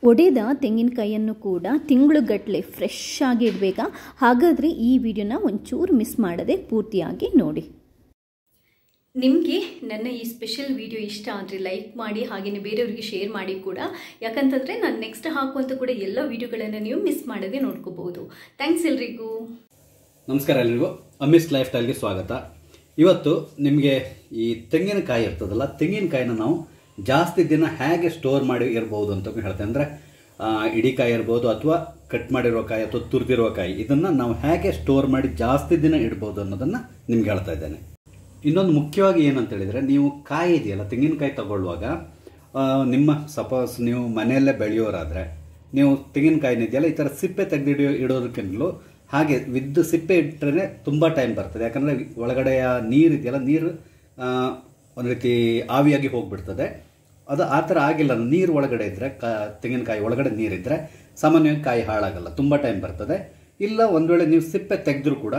ಒಡೆದ ತೆಂಗಿನಕಾಯಿಯನ್ನು ಕೂಡ ತಿಂಗಳುಗಟ್ಟಲೆ ಫ್ರೆಶ್ ಆಗಿ ಇಡಬೇಕಾ? ಹಾಗಾದರೆ ಈ ವಿಡಿಯೋನ ಒಂಚೂರು ಮಿಸ್ ಮಾಡದೆ ಪೂರ್ತಿಯಾಗಿ ನೋಡಿ. ನಿಮಗೆ ನನ್ನ ಈ ಸ್ಪೆಷಲ್ ವಿಡಿಯೋ ಇಷ್ಟ ಆದರೆ ಲೈಕ್ ಮಾಡಿ, ಹಾಗೆಯೇ ಬೇರೆಯವರಿಗೆ ಶೇರ್ ಮಾಡಿ ಕೂಡ. ಯಾಕಂತಂದರೆ ನಾನು ನೆಕ್ಸ್ಟ್ ಹಾಕುವಂಥ ಕೂಡ ಎಲ್ಲ ವಿಡಿಯೋಗಳನ್ನು ನೀವು ಮಿಸ್ ಮಾಡದೆ ನೋಡ್ಕೋಬಹುದು. ಥ್ಯಾಂಕ್ಸ್ ಎಲ್ರಿಗೂ. ನಮಸ್ಕಾರ ಎಲ್ರಿಗೂ, ಅಮ್ಮಿಸ್ ಲೈಫ್ ಸ್ಟೈಲ್ಗೆ ಸ್ವಾಗತ. ಇವತ್ತು ನಿಮಗೆ ಈ ತೆಂಗಿನಕಾಯಿ ಇರ್ತದಲ್ಲ, ತೆಂಗಿನಕಾಯಿನ ನಾವು ಜಾಸ್ತಿ ದಿನ ಹೇಗೆ ಸ್ಟೋರ್ ಮಾಡಿ ಇರ್ಬೋದು ಅಂತ ಹೇಳ್ತೇನೆ. ಅಂದರೆ ಇಡೀ ಕಾಯಿ ಇರ್ಬೋದು ಅಥವಾ ಕಟ್ ಮಾಡಿರೋ ಕಾಯಿ ಅಥವಾ ತುರಿದಿರೋ ಕಾಯಿ, ಇದನ್ನು ನಾವು ಹೇಗೆ ಸ್ಟೋರ್ ಮಾಡಿ ಜಾಸ್ತಿ ದಿನ ಇಡ್ಬೋದು ಅನ್ನೋದನ್ನು ನಿಮ್ಗೆ ಹೇಳ್ತಾ ಇದ್ದೇನೆ. ಇನ್ನೊಂದು ಮುಖ್ಯವಾಗಿ ಏನಂತ ಹೇಳಿದರೆ, ನೀವು ಕಾಯಿ ಇದೆಯಲ್ಲ, ತೆಂಗಿನಕಾಯಿ ತಗೊಳ್ಳುವಾಗ ನಿಮ್ಮ ಸಪೋಸ್ ನೀವು ಮನೆಯಲ್ಲೇ ಬೆಳೆಯೋರಾದರೆ ನೀವು ತೆಂಗಿನಕಾಯಿನ ಇದೆಯಲ್ಲ ಈ ಥರ ಸಿಪ್ಪೆ ತೆಗೆದು ಇಡೋದಕ್ಕಿಂತಲೂ ಹಾಗೆ ವಿದ್ ಸಿಪ್ಪೆ ಇಟ್ಟರೆ ತುಂಬ ಟೈಮ್ ಬರ್ತದೆ. ಯಾಕಂದರೆ ಒಳಗಡೆಯ ನೀರು ಇದೆಯಲ್ಲ, ನೀರು ಒಂದು ರೀತಿ ಆವಿಯಾಗಿ ಹೋಗಿಬಿಡ್ತದೆ. ಅದು ಆ ಥರ ಆಗಿಲ್ಲ, ನೀರು ಒಳಗಡೆ ಇದ್ದರೆ, ತೆಂಗಿನಕಾಯಿ ಒಳಗಡೆ ನೀರಿದ್ದರೆ ಸಾಮಾನ್ಯವಾಗಿ ಕಾಯಿ ಹಾಳಾಗಲ್ಲ, ತುಂಬ ಟೈಮ್ ಬರ್ತದೆ. ಇಲ್ಲ ಒಂದು ವೇಳೆ ನೀವು ಸಿಪ್ಪೆ ತೆಗೆದ್ರೂ ಕೂಡ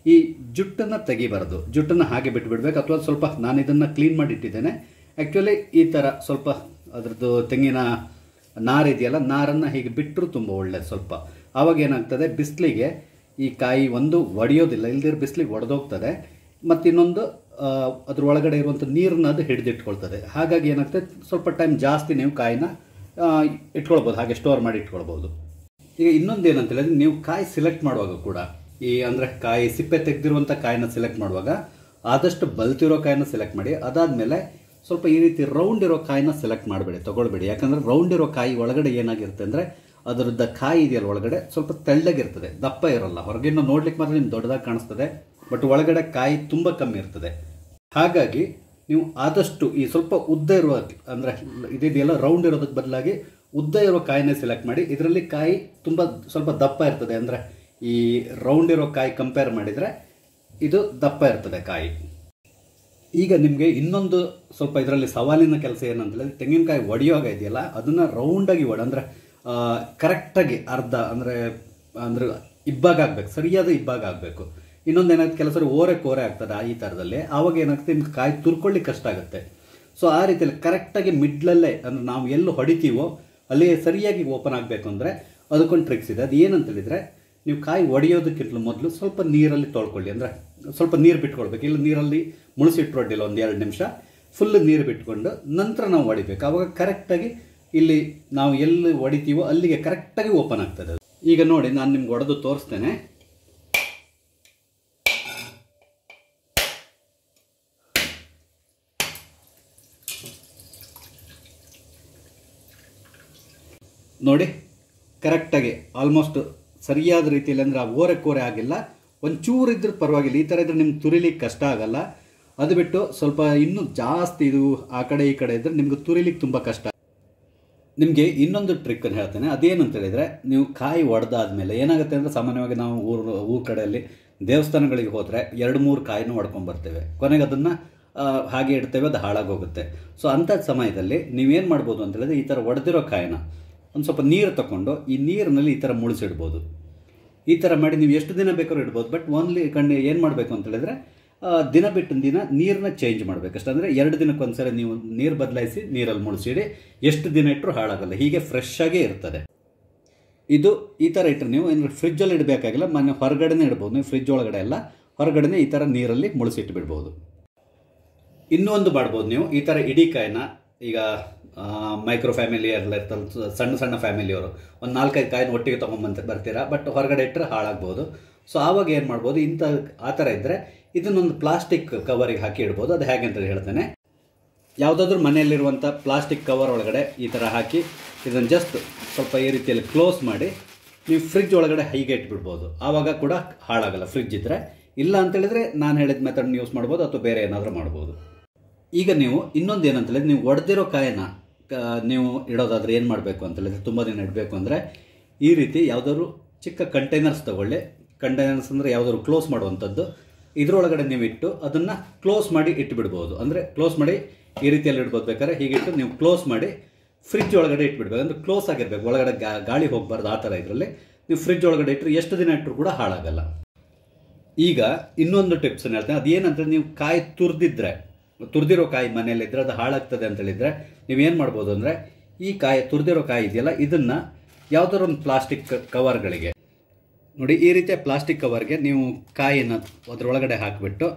ಈ ಜುಟ್ಟನ್ನು ತೆಗಿಬಾರ್ದು, ಜುಟ್ಟನ್ನು ಹಾಗೆ ಬಿಟ್ಟುಬಿಡ್ಬೇಕು. ಅಥವಾ ಸ್ವಲ್ಪ ನಾನು ಇದನ್ನು ಕ್ಲೀನ್ ಮಾಡಿ ಇಟ್ಟಿದ್ದೇನೆ. ಆ್ಯಕ್ಚುಲಿ ಈ ಥರ ಸ್ವಲ್ಪ ಅದರದ್ದು ತೆಂಗಿನ ನಾರು ಇದೆಯಲ್ಲ, ನಾರನ್ನು ಹೀಗೆ ಬಿಟ್ಟರೂ ತುಂಬ ಒಳ್ಳೆಯದು. ಸ್ವಲ್ಪ ಆವಾಗ ಏನಾಗ್ತದೆ, ಬಿಸಿಲಿಗೆ ಈ ಕಾಯಿ ಒಂದು ಒಡೆಯೋದಿಲ್ಲ, ಇಲ್ದಿರ ಬಿಸಿಲಿಗೆ ಒಡೆದೋಗ್ತದೆ. ಮತ್ತು ಇನ್ನೊಂದು ಅದ್ರ ಒಳಗಡೆ ಇರುವಂಥ ನೀರನ್ನ ಅದು ಹಿಡಿದಿಟ್ಕೊಳ್ತದೆ. ಹಾಗಾಗಿ ಏನಾಗ್ತದೆ, ಸ್ವಲ್ಪ ಟೈಮ್ ಜಾಸ್ತಿ ನೀವು ಕಾಯಿನ ಇಟ್ಕೊಳ್ಬೋದು, ಹಾಗೆ ಸ್ಟೋರ್ ಮಾಡಿ ಇಟ್ಕೊಳ್ಬೋದು. ಈಗ ಇನ್ನೊಂದು ಏನಂತ ಹೇಳಿದ್ರೆ, ನೀವು ಕಾಯಿ ಸಿಲೆಕ್ಟ್ ಮಾಡುವಾಗ ಕೂಡ ಅಂದರೆ ಕಾಯಿ ಸಿಪ್ಪೆ ತೆಗೆದಿರುವಂಥ ಕಾಯಿನ ಸಿಲೆಕ್ಟ್ ಮಾಡುವಾಗ ಆದಷ್ಟು ಬಲ್ತಿರೋ ಕಾಯಿನ ಸೆಲೆಕ್ಟ್ ಮಾಡಿ. ಅದಾದಮೇಲೆ ಸ್ವಲ್ಪ ಈ ರೀತಿ ರೌಂಡ್ ಇರೋ ಕಾಯಿನ ಸೆಲೆಕ್ಟ್ ಮಾಡಬೇಡಿ, ತೊಗೊಳ್ಬೇಡಿ. ಯಾಕಂದರೆ ರೌಂಡ್ ಇರೋ ಕಾಯಿ ಒಳಗಡೆ ಏನಾಗಿರುತ್ತೆ ಅಂದರೆ, ಅದರದ್ದು ಕಾಯಿ ಇದೆಯಲ್ಲ ಒಳಗಡೆ ಸ್ವಲ್ಪ ತೆಳ್ಳಗಿರ್ತದೆ, ದಪ್ಪ ಇರೋಲ್ಲ. ಹೊರಗಿನ ನೋಡ್ಲಿಕ್ಕೆ ಮಾತ್ರ ನಿಮ್ಗೆ ದೊಡ್ಡದಾಗಿ ಕಾಣಿಸ್ತದೆ, ಬಟ್ ಒಳಗಡೆ ಕಾಯಿ ತುಂಬ ಕಮ್ಮಿ ಇರ್ತದೆ. ಹಾಗಾಗಿ ನೀವು ಆದಷ್ಟು ಈ ಸ್ವಲ್ಪ ಉದ್ದ ಇರುವ, ಅಂದರೆ ಇದೆಯಲ್ಲ ರೌಂಡ್ ಇರೋದಕ್ಕೆ ಬದಲಾಗಿ ಉದ್ದ ಇರೋ ಕಾಯಿನೇ ಸೆಲೆಕ್ಟ್ ಮಾಡಿ. ಇದರಲ್ಲಿ ಕಾಯಿ ತುಂಬ ಸ್ವಲ್ಪ ದಪ್ಪ ಇರ್ತದೆ. ಅಂದರೆ ಈ ರೌಂಡ್ ಇರೋ ಕಾಯಿ ಕಂಪೇರ್ ಮಾಡಿದರೆ ಇದು ದಪ್ಪ ಇರ್ತದೆ ಕಾಯಿ. ಈಗ ನಿಮಗೆ ಇನ್ನೊಂದು ಸ್ವಲ್ಪ ಇದರಲ್ಲಿ ಸವಾಲಿನ ಕೆಲಸ ಏನಂತ ಹೇಳಿದ್ರೆ, ತೆಂಗಿನಕಾಯಿ ಒಡೆಯುವಾಗ ಇದೆಯಲ್ಲ ಅದನ್ನು ರೌಂಡಾಗಿ ಅಂದರೆ ಕರೆಕ್ಟಾಗಿ ಅರ್ಧ ಅಂದರೆ ಇಬ್ಬಾಗ ಆಗಬೇಕು, ಸರಿಯಾದ ಇಬ್ಬಾಗ ಆಗಬೇಕು. ಇನ್ನೊಂದು ಏನಾಗುತ್ತೆ, ಕೆಲಸ ಓರೆ ಆಗ್ತದೆ ಈ ಥರದಲ್ಲಿ. ಆವಾಗ ಏನಾಗುತ್ತೆ, ನಿಮ್ಗೆ ಕಾಯಿ ತುರ್ಕೊಳ್ಳಿಕ್ಕೆ ಕಷ್ಟ ಆಗುತ್ತೆ. ಸೊ ಆ ರೀತಿಯಲ್ಲಿ ಕರೆಕ್ಟಾಗಿ ಮಿಡ್ಲಲ್ಲೇ, ಅಂದರೆ ನಾವು ಎಲ್ಲೂ ಹೊಡಿತೀವೋ ಅಲ್ಲಿ ಸರಿಯಾಗಿ ಓಪನ್ ಆಗಬೇಕು. ಅಂದರೆ ಅದಕ್ಕೊಂದು ಟ್ರಿಕ್ಸ್ ಇದೆ. ಅದು ಏನಂತ ಹೇಳಿದರೆ, ನೀವು ಕಾಯಿ ಒಡೆಯೋದಕ್ಕಿಂತಲೂ ಮೊದಲು ಸ್ವಲ್ಪ ನೀರಲ್ಲಿ ತೊಳ್ಕೊಳ್ಳಿ. ಅಂದರೆ ಸ್ವಲ್ಪ ನೀರು ಬಿಟ್ಕೊಳ್ಬೇಕು. ಇಲ್ಲ ನೀರಲ್ಲಿ ಮುಳುಸಿಟ್ರೊಡ್ಡಿಲ್ಲ ಒಂದು 2 ನಿಮಿಷ ಫುಲ್ ನೀರು ಬಿಟ್ಕೊಂಡು ನಂತರ ನಾವು ಹೊಡಿಬೇಕು. ಆವಾಗ ಕರೆಕ್ಟಾಗಿ ಇಲ್ಲಿ ನಾವು ಎಲ್ಲಿ ಹೊಡಿತೀವೋ ಅಲ್ಲಿಗೆ ಕರೆಕ್ಟಾಗಿ ಓಪನ್ ಆಗ್ತದೆ. ಈಗ ನೋಡಿ, ನಾನು ನಿಮ್ಗೆ ಹೊಡೆದು ತೋರಿಸ್ತೇನೆ. ನೋಡಿ, ಕರೆಕ್ಟಾಗಿ ಆಲ್ಮೋಸ್ಟ್ ಸರಿಯಾದ ರೀತಿಯಲ್ಲಿ, ಅಂದರೆ ಆ ಓರೆ ಆಗಿಲ್ಲ. ಒಂಚೂರು ಇದ್ರೂ ಪರವಾಗಿಲ್ಲ, ಈ ಥರ ಇದ್ರೆ ನಿಮ್ಗೆ ತುರಿಲಿಕ್ಕೆ ಕಷ್ಟ ಆಗಲ್ಲ. ಅದು ಬಿಟ್ಟು ಸ್ವಲ್ಪ ಇನ್ನೂ ಜಾಸ್ತಿ ಇದು ಆ ಕಡೆ ಈ ಕಡೆ ಇದ್ದರೆ ನಿಮ್ಗೆ ತುರಿಲಿಕ್ಕೆ ತುಂಬ ಕಷ್ಟ. ನಿಮಗೆ ಇನ್ನೊಂದು ಟ್ರಿಕ್ಕನ್ನು ಹೇಳ್ತೇನೆ. ಅದೇನಂತ ಹೇಳಿದರೆ, ನೀವು ಕಾಯಿ ಒಡೆದಾದ್ಮೇಲೆ ಏನಾಗುತ್ತೆ ಅಂದರೆ, ಸಾಮಾನ್ಯವಾಗಿ ನಾವು ಊರ ಕಡೆಯಲ್ಲಿ ದೇವಸ್ಥಾನಗಳಿಗೆ ಹೋದರೆ 2-3 ಕಾಯಿನೂ ಹೊಡ್ಕೊಂಡ್ಬರ್ತೇವೆ. ಕೊನೆಗೆ ಅದನ್ನು ಹಾಗೆ ಇಡ್ತೇವೆ, ಅದು ಹಾಳಾಗೋಗುತ್ತೆ. ಸೊ ಅಂಥ ಸಮಯದಲ್ಲಿ ನೀವೇನು ಮಾಡ್ಬೋದು ಅಂತ ಹೇಳಿದ್ರೆ, ಈ ಥರ ಒಡೆದಿರೋ ಕಾಯಿನ ಒಂದು ಸ್ವಲ್ಪ ನೀರು ತಗೊಂಡು ಈ ನೀರಿನಲ್ಲಿ ಈ ಥರ ಮುಳುಸಿಡ್ಬೋದು. ಈ ಥರ ಮಾಡಿ ನೀವು ಎಷ್ಟು ದಿನ ಬೇಕಾದ್ರೂ ಇಡ್ಬೋದು. ಬಟ್ ಓನ್ಲಿ ಏನು ಮಾಡಬೇಕು ಅಂತ ಹೇಳಿದ್ರೆ, ದಿನ ಬಿಟ್ಟು ದಿನ ನೀರನ್ನ ಚೇಂಜ್ ಮಾಡಬೇಕು ಅಷ್ಟೇ. ಅಂದರೆ 2 ದಿನಕ್ಕೊಂದ್ಸರಿ ನೀವು ನೀರು ಬದಲಾಯಿಸಿ ನೀರಲ್ಲಿ ಮುಳುಸಿಡಿ. ಎಷ್ಟು ದಿನ ಇಟ್ಟರೂ ಹಾಳಾಗಲ್ಲ, ಹೀಗೆ ಫ್ರೆಶ್ ಆಗೇ ಇರ್ತದೆ. ಇದು ಈ ಥರ ಇಟ್ಟರೆ ನೀವು ಏನು ಫ್ರಿಜ್ಜಲ್ಲಿ ಇಡಬೇಕಾಗಿಲ್ಲ, ಮನೆ ಹೊರಗಡೆನೇ ಇಡ್ಬೋದು. ನೀವು ಫ್ರಿಜ್ ಒಳಗಡೆ ಎಲ್ಲ ಹೊರಗಡೆನೇ ಈ ಥರ ನೀರಲ್ಲಿ ಮುಳುಸಿಟ್ಬಿಡ್ಬೋದು. ಇನ್ನೂ ಒಂದು ಮಾಡ್ಬೋದು ನೀವು, ಈ ಥರ ಇಡೀ ಕಾಯಿನ, ಈಗ ಮೈಕ್ರೋ ಫ್ಯಾಮಿಲಿ ಎಲ್ಲ ಇರ್ತಲ್ಲ, ಸಣ್ಣ ಫ್ಯಾಮಿಲಿಯವರು ಒಂದು 4-5 ಕಾಯಿನ ಒಟ್ಟಿಗೆ ಬರ್ತೀರಾ, ಬಟ್ ಹೊರಗಡೆ ಇಟ್ಟರೆ ಹಾಳಾಗ್ಬೋದು. ಸೊ ಆವಾಗ ಏನು ಮಾಡ್ಬೋದು, ಆ ಥರ ಇದ್ದರೆ ಇದನ್ನೊಂದು ಪ್ಲಾಸ್ಟಿಕ್ ಕವರಿಗೆ ಹಾಕಿ ಇಡ್ಬೋದು. ಅದು ಹೇಗೆ ಅಂತ ಹೇಳ್ತೇನೆ. ಯಾವುದಾದ್ರೂ ಮನೆಯಲ್ಲಿರುವಂಥ ಪ್ಲಾಸ್ಟಿಕ್ ಕವರ್ ಒಳಗಡೆ ಈ ಥರ ಹಾಕಿ ಇದನ್ನು ಜಸ್ಟ್ ಸ್ವಲ್ಪ ಈ ರೀತಿಯಲ್ಲಿ ಕ್ಲೋಸ್ ಮಾಡಿ ನೀವು ಫ್ರಿಜ್ ಒಳಗಡೆ ಹೀಗೆ ಇಟ್ಬಿಡ್ಬೋದು. ಆವಾಗ ಕೂಡ ಹಾಳಾಗಲ್ಲ ಫ್ರಿಜ್ ಇದ್ದರೆ. ಇಲ್ಲ ಅಂತೇಳಿದರೆ ನಾನು ಹೇಳಿದ ಮೆಥಡ್ನ ಯೂಸ್ ಮಾಡ್ಬೋದು, ಅಥವಾ ಬೇರೆ ಏನಾದರೂ ಮಾಡ್ಬೋದು. ಈಗ ನೀವು ಇನ್ನೊಂದು ಏನಂತ ಹೇಳಿದ್ರೆ, ನೀವು ಒಡೆದಿರೋ ಕಾಯಿನ ನೀವು ಇಡೋದಾದರೆ ಏನು ಮಾಡಬೇಕು ಅಂತ ಹೇಳಿದ್ರೆ, ತುಂಬ ದಿನ ಇಡಬೇಕು ಅಂದರೆ ಈ ರೀತಿ ಯಾವುದಾದ್ರು ಚಿಕ್ಕ ಕಂಟೈನರ್ಸ್ ತೊಗೊಳ್ಳಿ. ಕಂಟೈನರ್ಸ್ ಅಂದರೆ ಯಾವುದಾದ್ರು ಕ್ಲೋಸ್ ಮಾಡುವಂಥದ್ದು. ಇದರೊಳಗಡೆ ನೀವು ಇಟ್ಟು ಅದನ್ನು ಕ್ಲೋಸ್ ಮಾಡಿ ಇಟ್ಟುಬಿಡ್ಬೋದು. ಅಂದರೆ ಕ್ಲೋಸ್ ಮಾಡಿ ಈ ರೀತಿಯಲ್ಲಿ ಇಡ್ಬೋದು. ಬೇಕಾದ್ರೆ ಹೀಗಿಟ್ಟು ನೀವು ಕ್ಲೋಸ್ ಮಾಡಿ ಫ್ರಿಜ್ ಒಳಗಡೆ ಇಟ್ಬಿಡ್ಬೇಕು. ಅಂದರೆ ಕ್ಲೋಸ್ ಆಗಿರಬೇಕು, ಒಳಗಡೆ ಗಾಳಿ ಹೋಗಬಾರ್ದು. ಆ ಥರ ಇದರಲ್ಲಿ ನೀವು ಫ್ರಿಜ್ ಒಳಗಡೆ ಇಟ್ಟರೆ ಎಷ್ಟು ದಿನ ಇಟ್ಟರು ಕೂಡ ಹಾಳಾಗಲ್ಲ. ಈಗ ಇನ್ನೊಂದು ಟಿಪ್ಸನ್ನು ಹೇಳ್ತೇನೆ. ಅದೇನಂದರೆ, ನೀವು ಕಾಯಿ ತುರಿದಿರೋ ಕಾಯಿ ಮನೆಯಲ್ಲಿದ್ದರೆ ಅದು ಹಾಳಾಗ್ತದೆ ಅಂತ ಹೇಳಿದರೆ ನೀವೇನು ಮಾಡ್ಬೋದು ಅಂದರೆ, ಈ ಕಾಯಿ ತುರಿದಿರೋ ಕಾಯಿ ಇದೆಯಲ್ಲ, ಇದನ್ನು ಯಾವುದಾದ್ರು ಒಂದು ಪ್ಲಾಸ್ಟಿಕ್ ಕವರ್ಗಳಿಗೆ ನೋಡಿ, ಈ ರೀತಿಯ ಪ್ಲಾಸ್ಟಿಕ್ ಕವರ್ಗೆ ನೀವು ಕಾಯಿನ ಅದರೊಳಗಡೆ ಹಾಕಿಬಿಟ್ಟು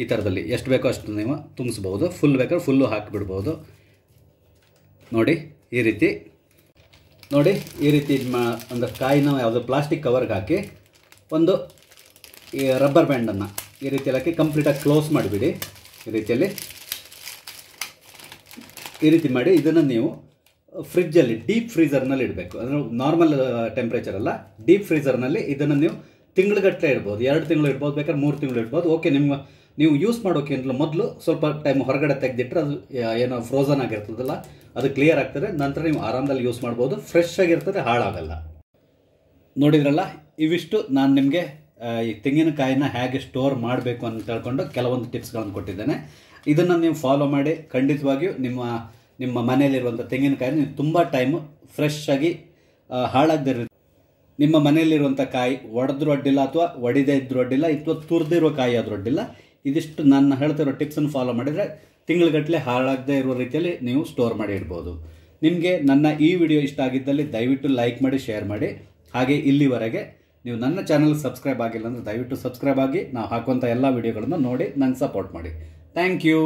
ಈ ಥರದಲ್ಲಿ ಎಷ್ಟು ಬೇಕೋ ಅಷ್ಟು ನೀವು ತುಂಬಿಸ್ಬೋದು. ಫುಲ್ ಬೇಕಾದ್ರೆ ಫುಲ್ಲು ಹಾಕಿಬಿಡ್ಬೋದು. ನೋಡಿ ಈ ರೀತಿ ಒಂದು ಕಾಯಿನ ಯಾವುದೋ ಪ್ಲಾಸ್ಟಿಕ್ ಕವರ್ಗೆ ಹಾಕಿ ಒಂದು ಈ ರಬ್ಬರ್ ಬ್ಯಾಂಡನ್ನು ಈ ರೀತಿಯಲ್ಲಿ ಹಾಕಿ ಕಂಪ್ಲೀಟಾಗಿ ಕ್ಲೋಸ್ ಮಾಡಿಬಿಡಿ. ಈ ರೀತಿ ಮಾಡಿ ಇದನ್ನು ನೀವು ಫ್ರಿಜ್ಜಲ್ಲಿ ಡೀಪ್ ಫ್ರೀಝರ್ನಲ್ಲಿ ಇಡಬೇಕು. ಅಂದರೆ ನಾರ್ಮಲ್ ಟೆಂಪ್ರೇಚರ್ ಅಲ್ಲ, ಡೀಪ್ ಫ್ರೀಝರ್ನಲ್ಲಿ ಇದನ್ನು ನೀವು ತಿಂಗಳುಗಟ್ಟಲೆ ಇಡ್ಬೋದು. 2 ತಿಂಗಳು ಇಡ್ಬೋದು, ಬೇಕಾದ್ರೆ 3 ತಿಂಗಳು ಇಡ್ಬೋದು. ಓಕೆ, ನೀವು ಯೂಸ್ ಮಾಡೋಕ್ಕಿಂತ ಮೊದಲು ಸ್ವಲ್ಪ ಟೈಮ್ ಹೊರಗಡೆ ತೆಗೆದಿಟ್ಟರೆ ಅದು ಏನೋ ಫ್ರೋಝನ್ ಆಗಿರ್ತದಲ್ಲ, ಅದು ಕ್ಲಿಯರ್ ಆಗ್ತದೆ. ನಂತರ ನೀವು ಆರಾಮದಲ್ಲಿ ಯೂಸ್ ಮಾಡ್ಬೋದು. ಫ್ರೆಶ್ ಆಗಿರ್ತದೆ, ಹಾಳಾಗಲ್ಲ. ನೋಡಿದ್ರಲ್ಲ, ಇವಿಷ್ಟು ನಾನು ನಿಮಗೆ ಈ ತೆಂಗಿನಕಾಯಿನ ಹೇಗೆ ಸ್ಟೋರ್ ಮಾಡಬೇಕು ಅಂತ ಹೇಳ್ಕೊಂಡು ಕೆಲವೊಂದು ಟಿಪ್ಸ್ಗಳನ್ನು ಕೊಟ್ಟಿದ್ದೇನೆ. ಇದನ್ನು ನೀವು ಫಾಲೋ ಮಾಡಿ ಖಂಡಿತವಾಗಿಯೂ ನಿಮ್ಮ ಮನೆಯಲ್ಲಿರುವಂಥ ತೆಂಗಿನಕಾಯಿನ ನೀವು ತುಂಬ ಟೈಮು ಫ್ರೆಶ್ ಆಗಿ ಹಾಳಾಗದಿರ. ನಿಮ್ಮ ಮನೆಯಲ್ಲಿರುವಂಥ ಕಾಯಿ ಒಡೆದ್ರೂ ಅಡ್ಡಿಲ್ಲ, ಅಥವಾ ಒಡೆದೇ ಇದ್ರೂ ಅಡ್ಡಿಲ್ಲ, ಅಥವಾ ತುರಿದಿರೋ ಕಾಯಿ ಆದರೂ ಅಡ್ಡಿಲ್ಲ. ಇದಿಷ್ಟು ನಾನು ಹೇಳ್ತಿರೋ ಟಿಪ್ಸನ್ನು ಫಾಲೋ ಮಾಡಿದರೆ ತಿಂಗಳುಗಟ್ಟಲೆ ಹಾಳಾಗದೇ ಇರೋ ರೀತಿಯಲ್ಲಿ ನೀವು ಸ್ಟೋರ್ ಮಾಡಿ ಇಡ್ಬೋದು. ನಿಮಗೆ ನನ್ನ ಈ ವಿಡಿಯೋ ಇಷ್ಟ ಆಗಿದ್ದಲ್ಲಿ ದಯವಿಟ್ಟು ಲೈಕ್ ಮಾಡಿ, ಶೇರ್ ಮಾಡಿ. ಹಾಗೆ ಇಲ್ಲಿವರೆಗೆ ನೀವು ನನ್ನ ಚಾನಲ್ಗೆ ಸಬ್ಸ್ಕ್ರೈಬ್ ಆಗಿಲ್ಲ ಅಂದರೆ ದಯವಿಟ್ಟು ಸಬ್ಸ್ಕ್ರೈಬ್ ಆಗಿ ನಾವು ಹಾಕುವಂಥ ಎಲ್ಲ ವಿಡಿಯೋಗಳನ್ನು ನೋಡಿ ನಂಗೆ ಸಪೋರ್ಟ್ ಮಾಡಿ. Thank you.